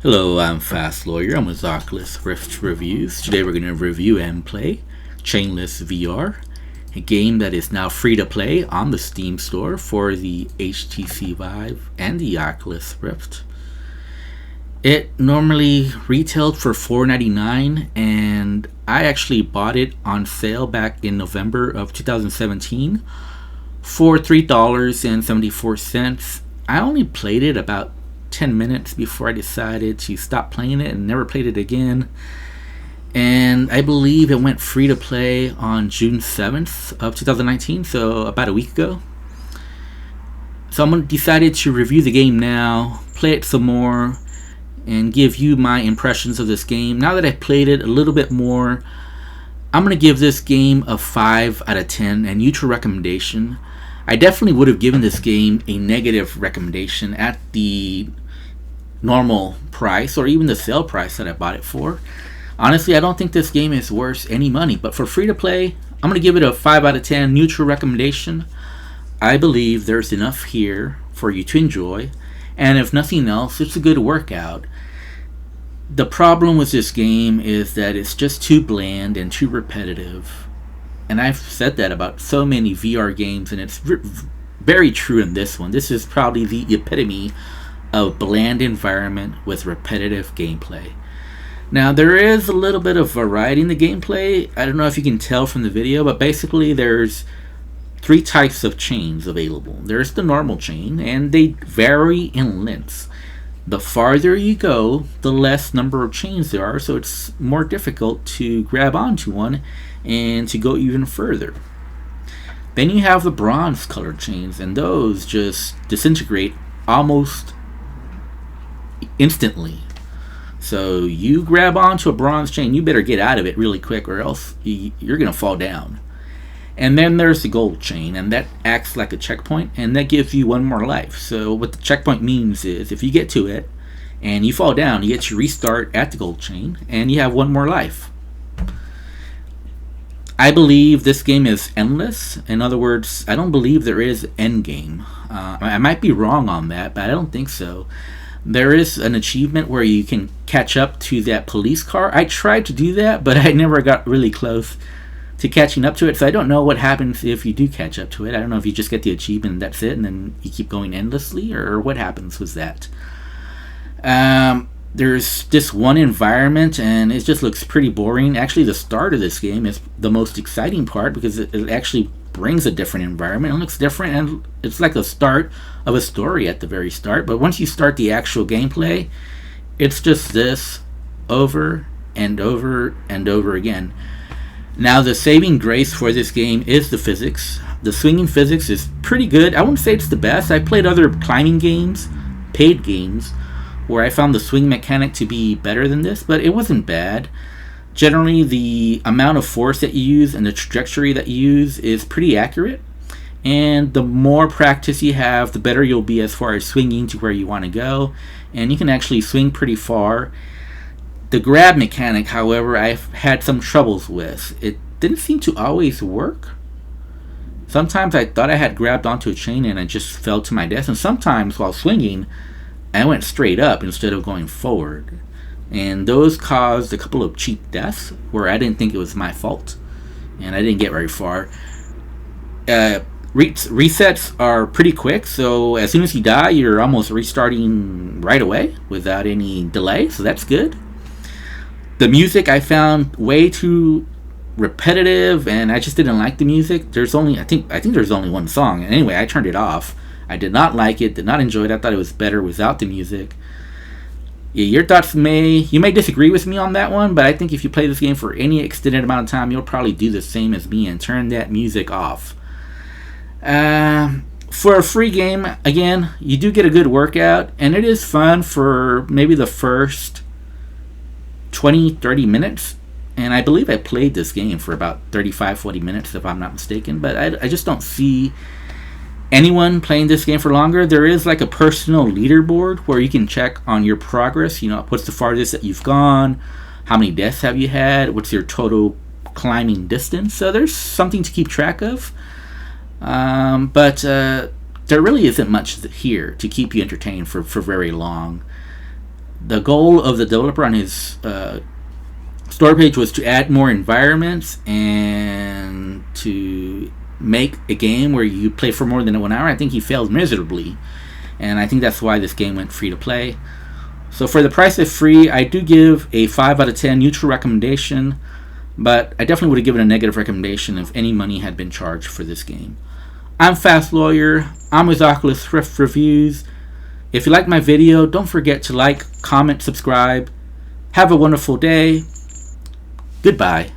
Hello, I'm Fast Lawyer. I'm with Oculus Rift Reviews. Today we're going to review and play Chainless VR, a game that is now free to play on the Steam store for the HTC Vive and the Oculus Rift. It normally retailed for $4.99, and I actually bought it on sale back in November of 2017 for $3.74. I only played it about 10 minutes before I decided to stop playing it and never played it again. And I believe it went free to play on June 7th of 2019, so about a week ago. So I'm decided to review the game now, play it some more, and give you my impressions of this game. Now that I've played it a little bit more, I'm going to give this game a 5 out of 10, a neutral recommendation. I definitely would have given this game a negative recommendation at the normal price or even the sale price that I bought it for. Honestly, I don't think this game is worth any money, but for free to play, I'm going to give it a 5 out of 10 neutral recommendation. I believe there's enough here for you to enjoy, and if nothing else, it's a good workout. The problem with this game is that it's just too bland and too repetitive. And I've said that about so many VR games, and it's very true in this one. This is probably the epitome of bland environment with repetitive gameplay. Now, there is a little bit of variety in the gameplay. I don't know if you can tell from the video, but basically there's 3 types of chains available. There's the normal chain, and they vary in lengths. The farther you go, the less number of chains there are, so it's more difficult to grab onto one and to go even further. Then you have the bronze colored chains, and those just disintegrate almost instantly. So you grab onto a bronze chain, you better get out of it really quick or else you're going to fall down. And then there's the gold chain, and that acts like a checkpoint, and that gives you one more life. So what the checkpoint means is if you get to it and you fall down, you get to restart at the gold chain, and you have one more life. I believe this game is endless. In other words, I don't believe there is end game. I might be wrong on that, but I don't think so. There is an achievement where you can catch up to that police car. I tried to do that, but I never got really close to catching up to it, so I don't know what happens if you do catch up to it. I don't know if you just get the achievement and that's it, and then you keep going endlessly, or what happens with that. There's this one environment, and it just looks pretty boring. Actually, the start of this game is the most exciting part because it actually brings a different environment. It looks different, and it's like the start of a story at the very start. But once you start the actual gameplay, it's just this over and over and over again. Now, the saving grace for this game is the physics. The swinging physics is pretty good. I wouldn't say it's the best. I played other climbing games, paid games, where I found the swing mechanic to be better than this, but it wasn't bad. Generally, the amount of force that you use and the trajectory that you use is pretty accurate. And the more practice you have, the better you'll be as far as swinging to where you want to go. And you can actually swing pretty far. The grab mechanic, however, I've had some troubles with. It didn't seem to always work. Sometimes I thought I had grabbed onto a chain and I just fell to my death. And sometimes while swinging, I went straight up instead of going forward. And those caused a couple of cheap deaths where I didn't think it was my fault. And I didn't get very far. Resets are pretty quick, so as soon as you die, you're almost restarting right away without any delay, so that's good. The music I found way too repetitive, and I just didn't like the music. I think there's only one song. And anyway, I turned it off. I did not like it, did not enjoy it. I thought it was better without the music. Yeah, your thoughts you may disagree with me on that one, but I think if you play this game for any extended amount of time, you'll probably do the same as me and turn that music off. For a free game, again, you do get a good workout, and it is fun for maybe the first 20-30 minutes, and I believe I played this game for about 35-40 minutes if I'm not mistaken, but I just don't see anyone playing this game for longer. There is like a personal leaderboard where you can check on your progress. What's the farthest that you've gone, how many deaths have you had, what's your total climbing distance. So there's something to keep track of, but there really isn't much here to keep you entertained for very long. The goal of the developer on his store page was to add more environments and to make a game where you play for more than 1 hour. I think he failed miserably, and I think that's why this game went free to play. So for the price of free, I do give a 5 out of 10 neutral recommendation, but I definitely would have given a negative recommendation if any money had been charged for this game. I'm Fast Lawyer. I'm with Oculus Rift Reviews. If you like my video, don't forget to like, comment, subscribe. Have a wonderful day. Goodbye.